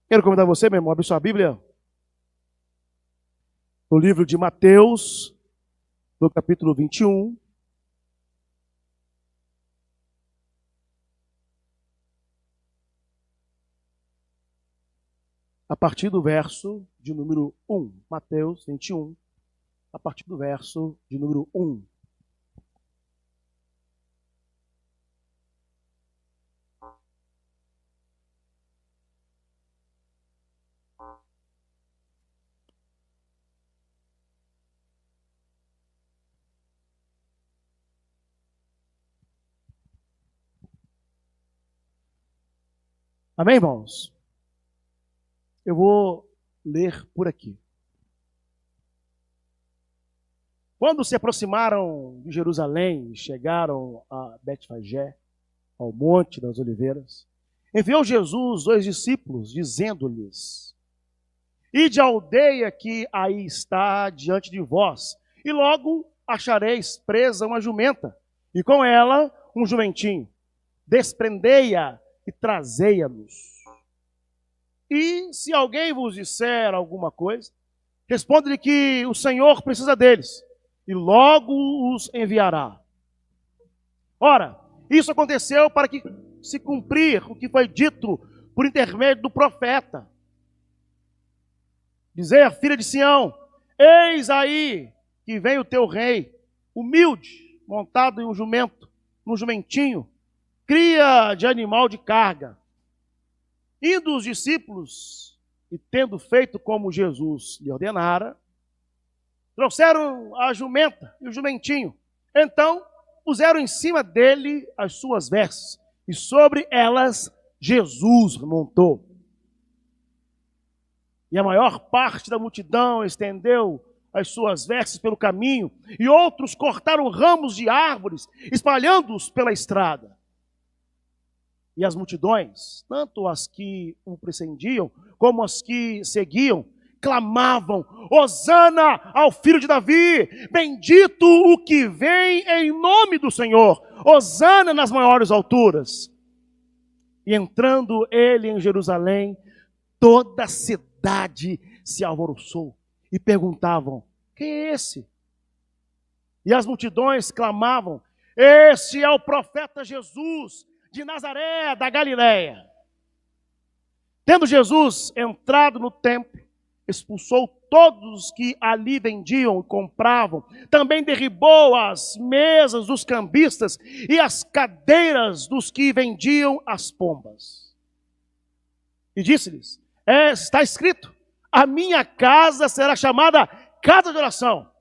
Quero convidar você, meu irmão, a abrir sua Bíblia no livro de Mateus, no capítulo 21. A partir do verso de número 1. Mateus 21, a partir do verso de número 1. Amém, irmãos? Eu vou ler por aqui. Quando se aproximaram de Jerusalém e chegaram a Betfagé, ao Monte das Oliveiras, enviou Jesus 2 discípulos, dizendo-lhes: Ide à aldeia que aí está diante de vós, e logo achareis presa uma jumenta, e com ela um jumentinho. Desprendei-a e trazei-a-nos. E se alguém vos disser alguma coisa, responde-lhe que o Senhor precisa deles, e logo os enviará. Ora, isso aconteceu para que se cumprir o que foi dito por intermédio do profeta. Dizei à filha de Sião: eis aí que vem o teu rei, humilde, montado em um jumento, num jumentinho, cria de animal de carga. Indo os discípulos, e tendo feito como Jesus lhe ordenara, trouxeram a jumenta e o jumentinho. Então, puseram em cima dele as suas vestes, e sobre elas Jesus montou. E a maior parte da multidão estendeu as suas vestes pelo caminho, e outros cortaram ramos de árvores, espalhando-os pela estrada. E as multidões, tanto as que o precediam, como as que seguiam, clamavam: Hosana ao filho de Davi, bendito o que vem em nome do Senhor, Hosana nas maiores alturas. E entrando ele em Jerusalém, toda a cidade se alvoroçou e perguntavam: quem é esse? E as multidões clamavam: este é o profeta Jesus, de Nazaré, da Galileia. Tendo Jesus entrado no templo, expulsou todos os que ali vendiam e compravam. Também derribou as mesas dos cambistas e as cadeiras dos que vendiam as pombas. E disse-lhes: está escrito, a minha casa será chamada casa de oração.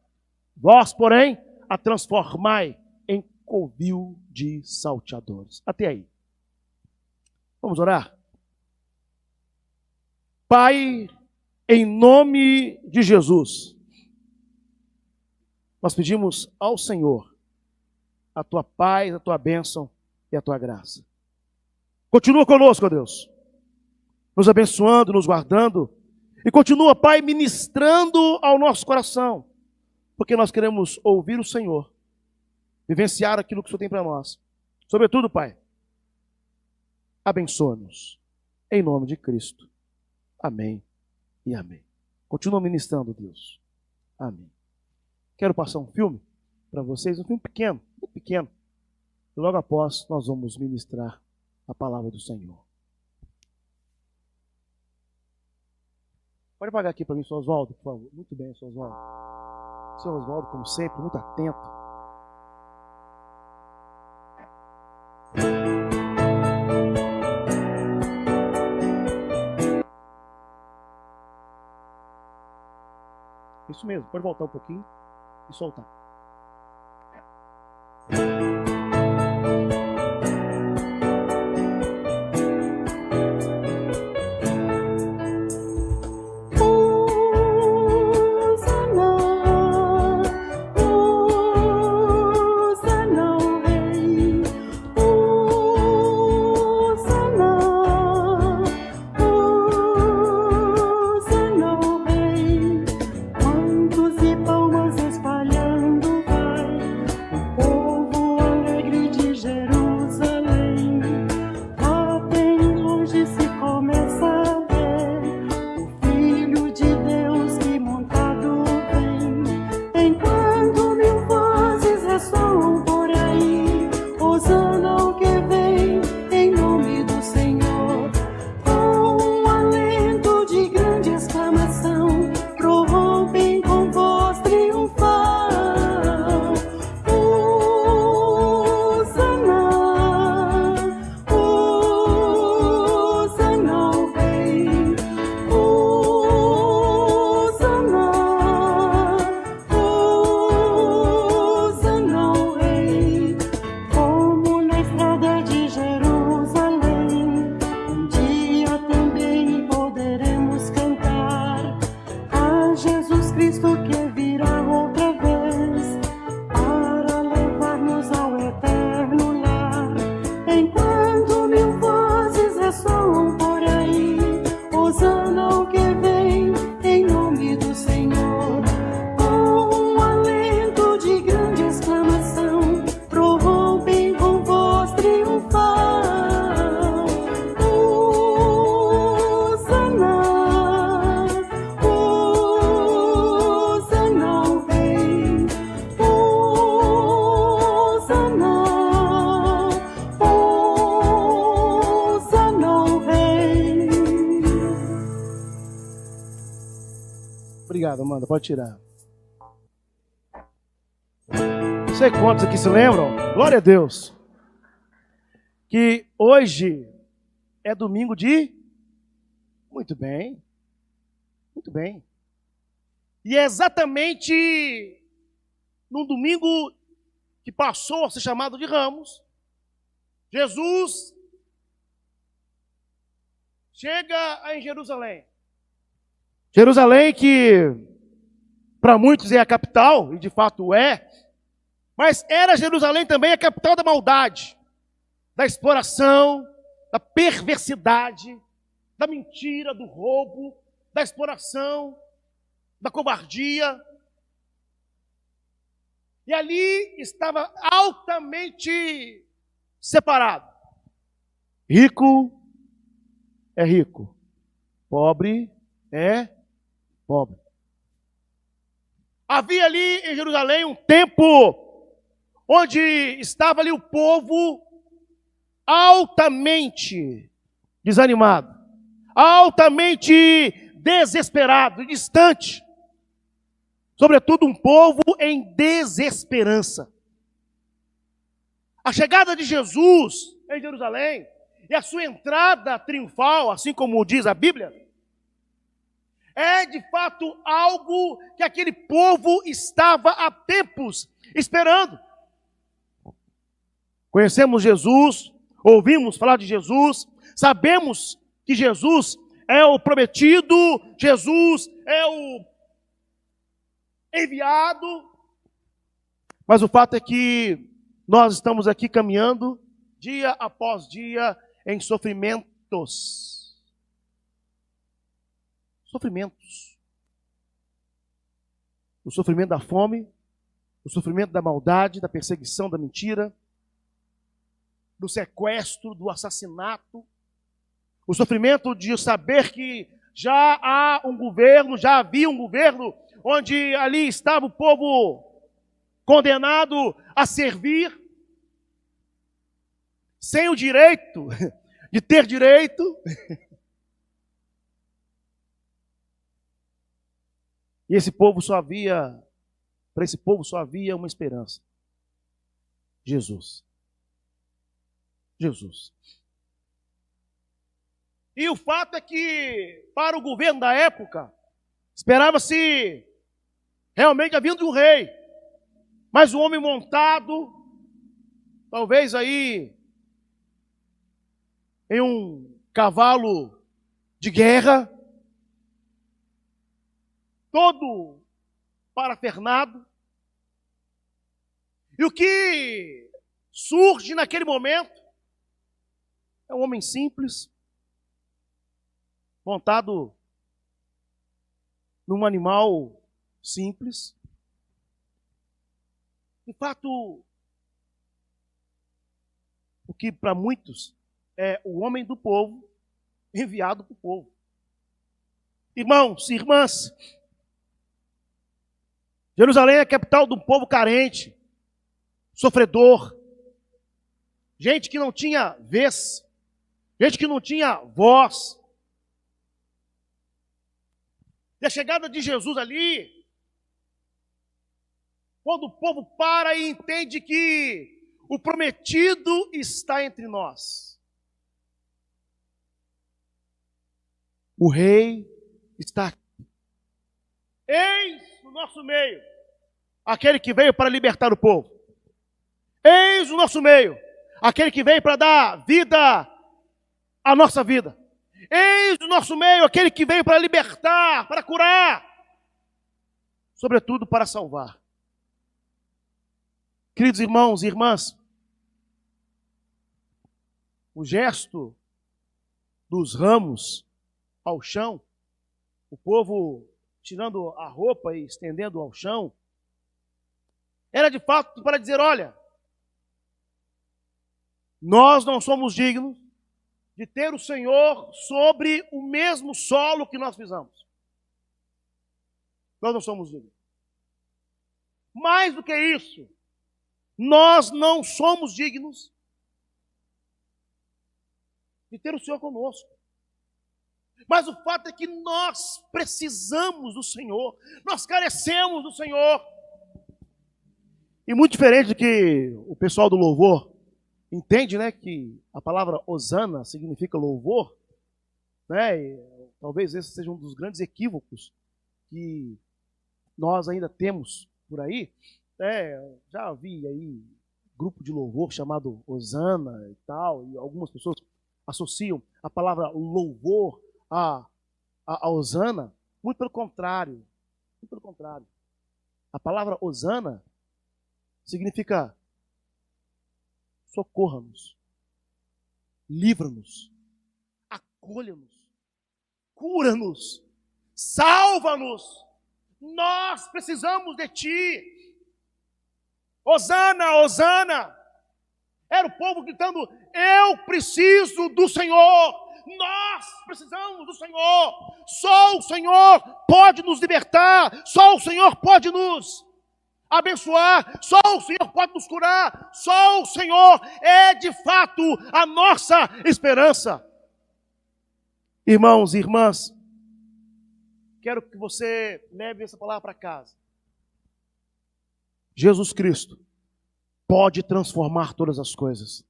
Vós, porém, a transformai em covil de salteadores. Até aí. Vamos orar? Pai, em nome de Jesus, nós pedimos ao Senhor a tua paz, a tua bênção e a tua graça. Continua conosco, ó Deus, nos abençoando, nos guardando, e continua, Pai, ministrando ao nosso coração, porque nós queremos ouvir o Senhor, vivenciar aquilo que o Senhor tem para nós. Sobretudo, Pai, abençoa-nos, em nome de Cristo. Amém e amém. Continua ministrando, Deus. Amém. Quero passar um filme para vocês, um filme pequeno, muito pequeno. E logo após nós vamos ministrar a palavra do Senhor. Pode apagar aqui para mim, Sr. Oswaldo, por favor. Muito bem, Sr. Oswaldo. Sr. Oswaldo, como sempre, muito atento. Isso mesmo, pode voltar um pouquinho e soltar. Quantos e palmas espalhando vai Hosana ao que vem em nome do Senhor. Com um alento de grande exclamação, prorrompem com voz triunfal. Hosana, Hosana ao Rei. Hosana, Hosana ao Rei. Obrigado, Amanda. Pode tirar. Não sei quantos aqui se lembram, glória a Deus, que hoje é domingo de... Muito bem. Muito bem. E é exatamente num domingo que passou a ser chamado de Ramos, Jesus chega em Jerusalém. Jerusalém que para muitos é a capital, e de fato é, mas era Jerusalém também a capital da maldade, da exploração, da perversidade, da mentira, do roubo, da exploração, da covardia. E ali estava altamente separado. Rico é rico, pobre é pobre. Havia ali em Jerusalém um tempo onde estava ali o povo altamente desanimado, altamente desesperado, distante. Sobretudo um povo em desesperança. A chegada de Jesus em Jerusalém e a sua entrada triunfal, assim como diz a Bíblia, é de fato algo que aquele povo estava há tempos esperando. Conhecemos Jesus, ouvimos falar de Jesus, sabemos que Jesus é o prometido, Jesus é o enviado, mas o fato é que nós estamos aqui caminhando dia após dia em sofrimentos. Sofrimentos. O sofrimento da fome, o sofrimento da maldade, da perseguição, da mentira, do sequestro, do assassinato, o sofrimento de saber que já há um governo, já havia um governo onde ali estava o povo condenado a servir, sem o direito de ter direito. E para esse povo só havia uma esperança. Jesus. Jesus. E o fato é que, para o governo da época, esperava-se realmente a vinda de um rei. Mas um homem montado, talvez aí, em um cavalo de guerra, todo parafernado. E o que surge naquele momento é um homem simples, montado num animal simples. De fato, o que para muitos é o homem do povo, enviado para o povo. Irmãos e irmãs, Jerusalém é a capital de um povo carente, sofredor, gente que não tinha vez, gente que não tinha voz. E a chegada de Jesus ali, quando o povo para e entende que o prometido está entre nós. O rei está aqui. Eis no nosso meio aquele que veio para libertar o povo. Eis o nosso meio aquele que veio para dar vida à nossa vida. Eis o nosso meio aquele que veio para libertar, para curar, sobretudo para salvar. Queridos irmãos e irmãs, o gesto dos ramos ao chão, o povo tirando a roupa e estendendo ao chão, era de fato para dizer: olha, nós não somos dignos de ter o Senhor sobre o mesmo solo que nós pisamos. Nós não somos dignos. Mais do que isso, nós não somos dignos de ter o Senhor conosco. Mas o fato é que nós precisamos do Senhor, nós carecemos do Senhor. E muito diferente do que o pessoal do louvor entende, né, que a palavra hosana significa louvor, né? E talvez esse seja um dos grandes equívocos que nós ainda temos por aí. Já vi aí grupo de louvor chamado hosana e tal, e algumas pessoas associam a palavra louvor a hosana. Muito pelo contrário, muito pelo contrário. A palavra hosana significa socorra-nos, livra-nos, acolha-nos, cura-nos, salva-nos. Nós precisamos de Ti. Hosana, Hosana. Era o povo gritando: eu preciso do Senhor. Nós precisamos do Senhor. Só o Senhor pode nos libertar. Só o Senhor pode nos abençoar. Só o Senhor pode nos curar. Só o Senhor é de fato a nossa esperança. Irmãos e irmãs, quero que você leve essa palavra para casa. Jesus Cristo pode transformar todas as coisas.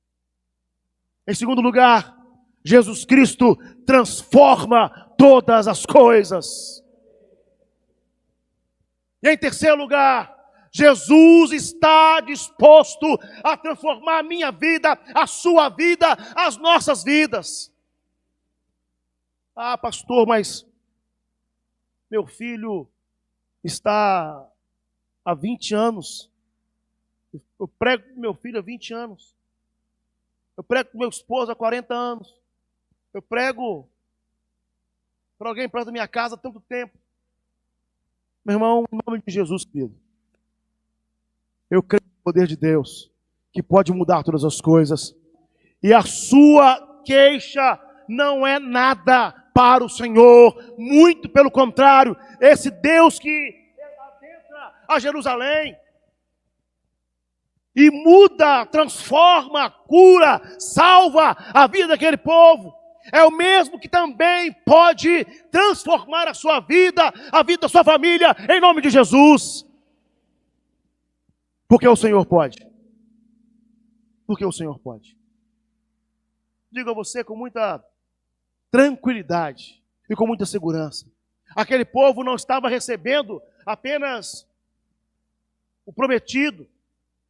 Em segundo lugar, Jesus Cristo transforma todas as coisas. E em terceiro lugar, Jesus está disposto a transformar a minha vida, a sua vida, as nossas vidas. Ah, pastor, mas meu filho está há 20 anos. Eu prego com meu filho há 20 anos. Eu prego com meu esposo há 40 anos. Eu prego para alguém perto da minha casa há tanto tempo. Meu irmão, em nome de Jesus, querido, eu creio no poder de Deus, que pode mudar todas as coisas. E a sua queixa não é nada para o Senhor. Muito pelo contrário, esse Deus que adentra a Jerusalém e muda, transforma, cura, salva a vida daquele povo, é o mesmo que também pode transformar a sua vida, a vida da sua família, em nome de Jesus. Porque o Senhor pode. Porque o Senhor pode. Digo a você com muita tranquilidade e com muita segurança: aquele povo não estava recebendo apenas o prometido.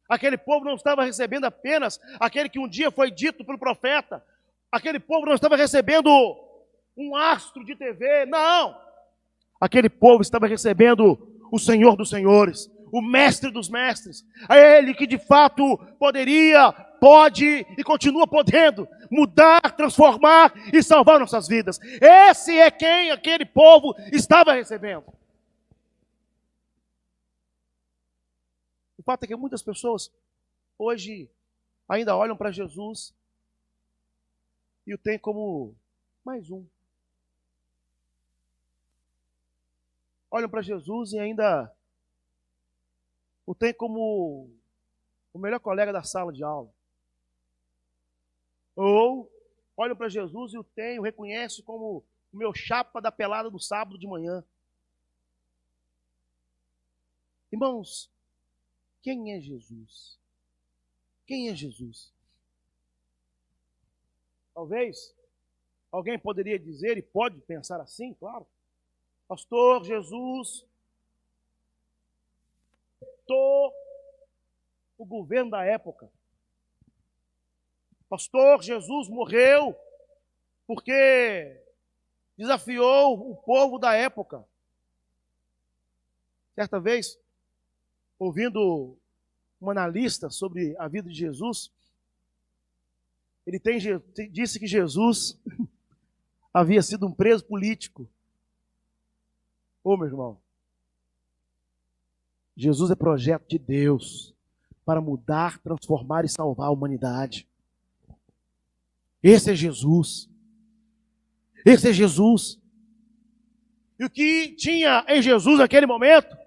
Aquele povo não estava recebendo apenas aquele que um dia foi dito pelo profeta. Aquele povo não estava recebendo um astro de TV, não. Aquele povo estava recebendo o Senhor dos Senhores, o Mestre dos Mestres. É Ele que de fato poderia, pode e continua podendo mudar, transformar e salvar nossas vidas. Esse é quem aquele povo estava recebendo. O fato é que muitas pessoas hoje ainda olham para Jesus e o tem como mais um. Olham para Jesus e ainda o tem como o melhor colega da sala de aula. Ou olham para Jesus e o reconhece como o meu chapa da pelada do sábado de manhã. Irmãos, quem é Jesus? Quem é Jesus? Talvez alguém poderia dizer, e pode pensar assim, claro: pastor, Jesus o governo da época. Pastor, Jesus morreu porque desafiou o povo da época. Certa vez, ouvindo um analista sobre a vida de Jesus, ele disse que Jesus havia sido um preso político. Ô, meu irmão, Jesus é projeto de Deus para mudar, transformar e salvar a humanidade. Esse é Jesus. Esse é Jesus. E o que tinha em Jesus naquele momento?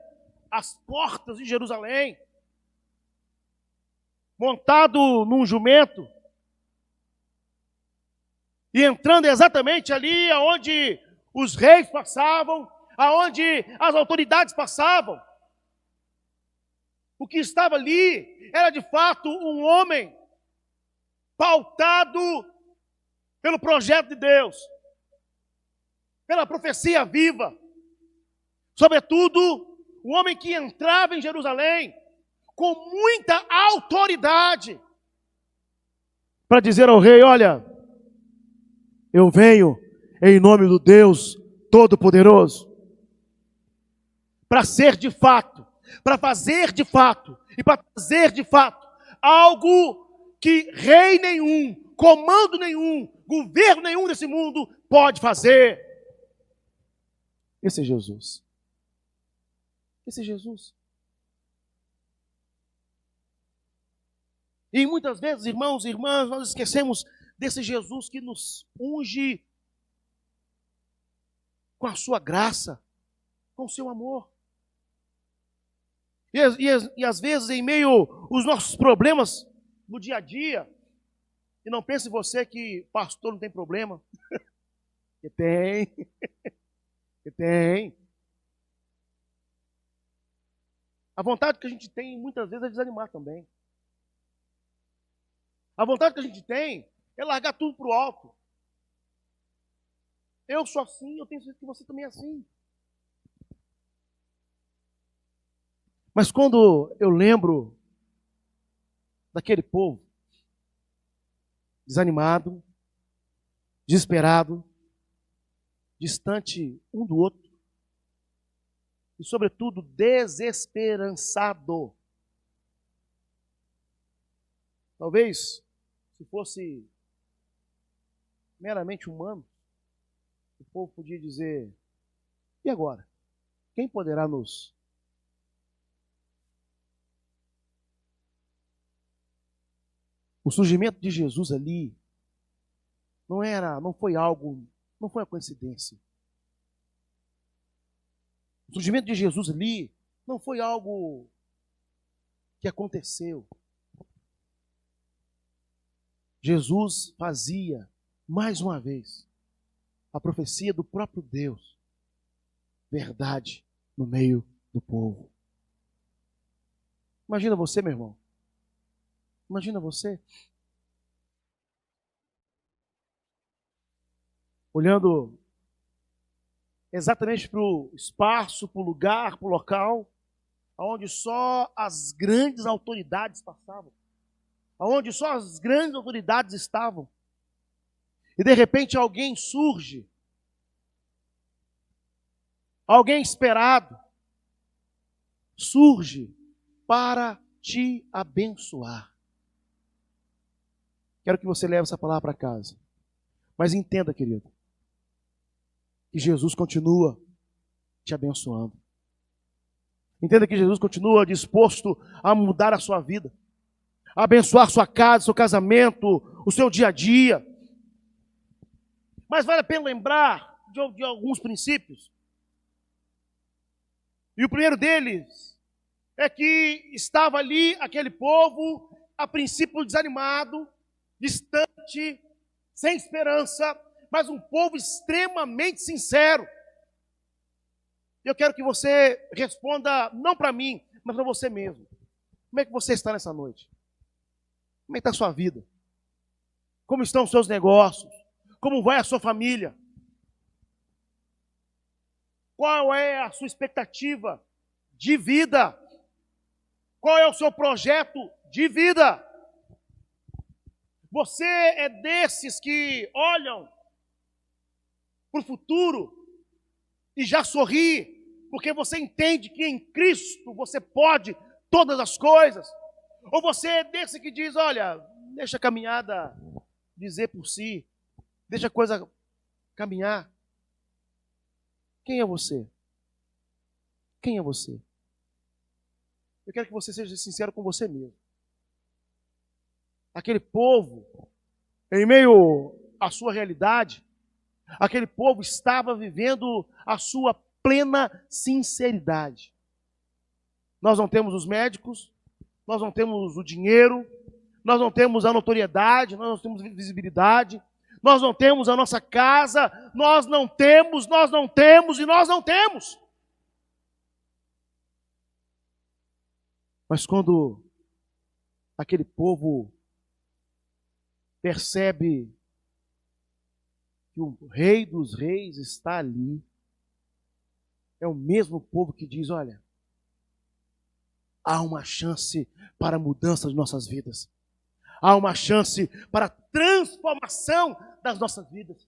As portas de Jerusalém. Montado num jumento. E entrando exatamente ali aonde os reis passavam, aonde as autoridades passavam. O que estava ali era de fato um homem pautado pelo projeto de Deus, pela profecia viva. Sobretudo, um homem que entrava em Jerusalém com muita autoridade para dizer ao rei: olha, eu venho em nome do Deus Todo-Poderoso para ser de fato, para fazer de fato e para fazer de fato algo que rei nenhum, comando nenhum, governo nenhum desse mundo pode fazer. Esse é Jesus. Esse é Jesus. E muitas vezes, irmãos e irmãs, nós esquecemos desse Jesus que nos unge com a sua graça, com o seu amor. E às vezes, em meio aos nossos problemas do dia a dia, e não pense você que pastor não tem problema, que tem, que tem. A vontade que a gente tem muitas vezes é desanimar também. A vontade que a gente tem é largar tudo para o alto. Eu sou assim, eu tenho certeza que você também é assim. Mas quando eu lembro daquele povo, desanimado, desesperado, distante um do outro, e sobretudo desesperançado. Talvez, se fosse meramente humano, o povo podia dizer: e agora? Quem poderá nos... O surgimento de Jesus ali não foi uma coincidência. O surgimento de Jesus ali não foi algo que aconteceu. Jesus fazia, mais uma vez, a profecia do próprio Deus, verdade no meio do povo. Imagina você, meu irmão. Imagina você olhando exatamente para o espaço, para o lugar, para o local, onde só as grandes autoridades passavam, onde só as grandes autoridades estavam. E de repente alguém surge, alguém esperado, surge para te abençoar. Quero que você leve essa palavra para casa. Mas entenda, querido, que Jesus continua te abençoando. Entenda que Jesus continua disposto a mudar a sua vida, a abençoar sua casa, seu casamento, o seu dia a dia. Mas vale a pena lembrar de alguns princípios. E o primeiro deles é que estava ali aquele povo, a princípio desanimado, distante, sem esperança, mas um povo extremamente sincero. Eu quero que você responda, não para mim, mas para você mesmo. Como é que você está nessa noite? Como é que está a sua vida? Como estão os seus negócios? Como vai a sua família? Qual é a sua expectativa de vida? Qual é o seu projeto de vida? Você é desses que olham para o futuro e já sorri, porque você entende que em Cristo você pode todas as coisas? Ou você é desse que diz: olha, deixa a caminhada dizer por si, deixa a coisa caminhar. Quem é você? Quem é você? Eu quero que você seja sincero com você mesmo. Aquele povo, em meio à sua realidade, aquele povo estava vivendo a sua plena sinceridade. Nós não temos os médicos, nós não temos o dinheiro, nós não temos a notoriedade, nós não temos visibilidade, nós não temos a nossa casa, nós não temos e nós não temos. Mas quando aquele povo percebe que o Rei dos Reis está ali, é o mesmo povo que diz, olha, há uma chance para a mudança de nossas vidas. Há uma chance para a transformação das nossas vidas.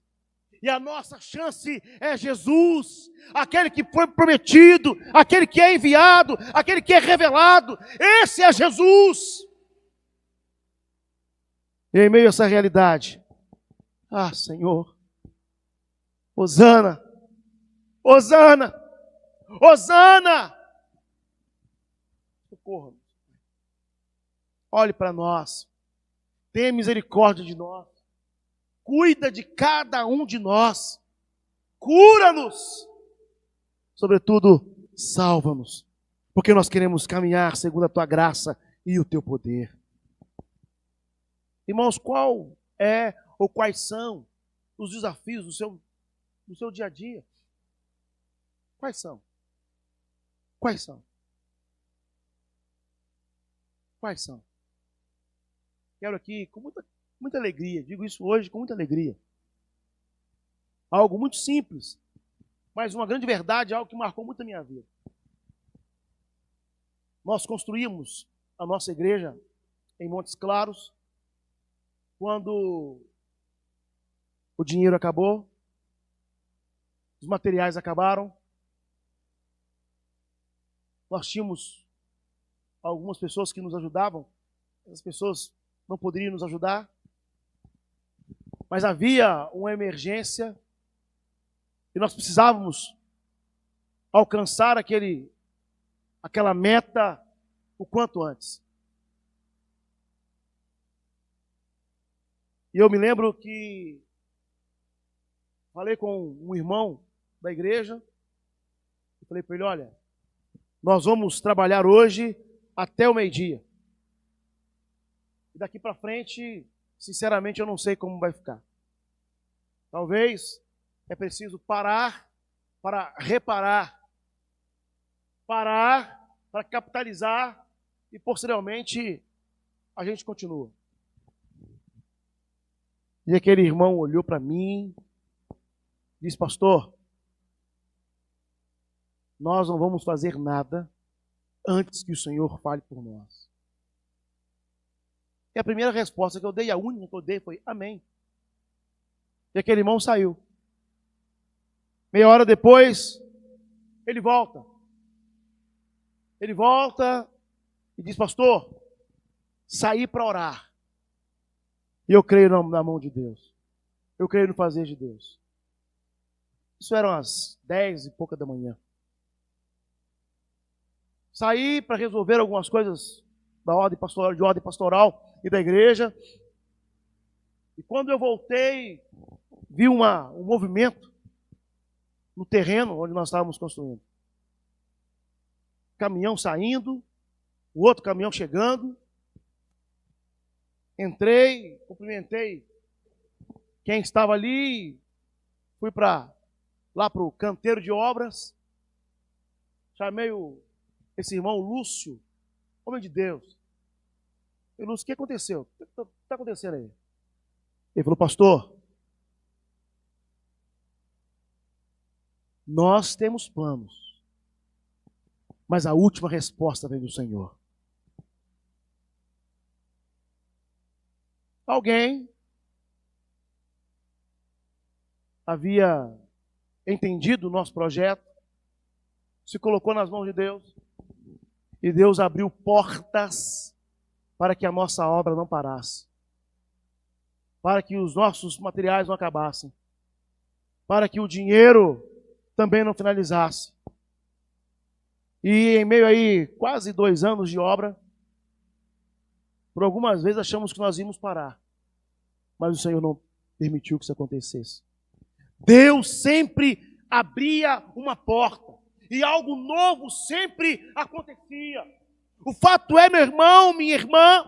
E a nossa chance é Jesus, aquele que foi prometido, aquele que é enviado, aquele que é revelado. Esse é Jesus. E em meio a essa realidade, Senhor, Hosana, Hosana, Hosana. Socorra-nos. Olhe para nós. Tenha misericórdia de nós. Cuida de cada um de nós. Cura-nos. Sobretudo, salva-nos. Porque nós queremos caminhar segundo a tua graça e o teu poder. Irmãos, qual é ou quais são os desafios do seu dia a dia? Quais são? Quais são? Quais são? Quero aqui, com muita alegria, digo isso hoje com muita alegria. Algo muito simples, mas uma grande verdade, algo que marcou muito a minha vida. Nós construímos a nossa igreja em Montes Claros, quando o dinheiro acabou, os materiais acabaram, nós tínhamos algumas pessoas que nos ajudavam, as pessoas não poderiam nos ajudar, mas havia uma emergência e nós precisávamos alcançar aquela meta o quanto antes. E eu me lembro que falei com um irmão da igreja e falei para ele, olha, nós vamos trabalhar hoje até o meio-dia. E daqui para frente, sinceramente, eu não sei como vai ficar. Talvez é preciso parar para reparar, parar para capitalizar e posteriormente a gente continua. E aquele irmão olhou para mim e disse, pastor, nós não vamos fazer nada antes que o Senhor fale por nós. E a primeira resposta que eu dei, a única que eu dei foi amém. E aquele irmão saiu. Meia hora depois, ele volta. Ele volta e diz, pastor, saí para orar. E eu creio na mão de Deus. Eu creio no fazer de Deus. Isso eram as 10 e pouca da manhã. Saí para resolver algumas coisas de ordem pastoral e da igreja. E quando eu voltei, vi um movimento no terreno onde nós estávamos construindo. Caminhão saindo, o outro caminhão chegando. Entrei, cumprimentei quem estava ali, fui lá para o canteiro de obras, chamei esse irmão Lúcio, homem de Deus. Eu, Lúcio, o que aconteceu? O que está acontecendo aí? Ele falou, pastor, nós temos planos, mas a última resposta vem do Senhor. Alguém havia entendido o nosso projeto, se colocou nas mãos de Deus, e Deus abriu portas para que a nossa obra não parasse, para que os nossos materiais não acabassem. para que o dinheiro também não finalizasse. E em meio aí, quase 2 anos de obra, por algumas vezes achamos que nós íamos parar. Mas o Senhor não permitiu que isso acontecesse. Deus sempre abria uma porta. E algo novo sempre acontecia. O fato é, meu irmão, minha irmã,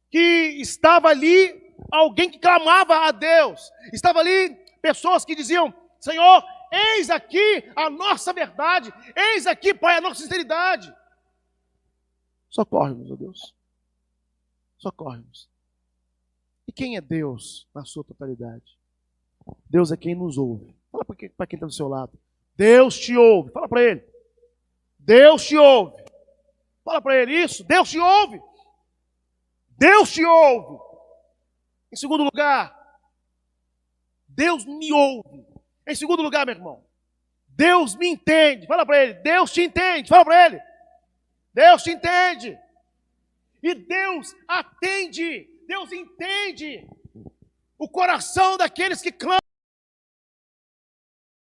que estava ali alguém que clamava a Deus. Estava ali pessoas que diziam: Senhor, eis aqui a nossa verdade. Eis aqui, Pai, a nossa sinceridade. Socorre-nos, ó Deus. Socorre-nos. E quem é Deus na sua totalidade? Deus é quem nos ouve. Fala para quem está do seu lado. Deus te ouve. Fala para ele. Deus te ouve. Fala para ele isso. Deus te ouve. Deus te ouve. Em segundo lugar, Deus me ouve. Em segundo lugar, meu irmão, Deus me entende. Fala para ele. Deus te entende. Fala para ele. Deus te entende. E Deus atende. Deus entende o coração daqueles que clamam.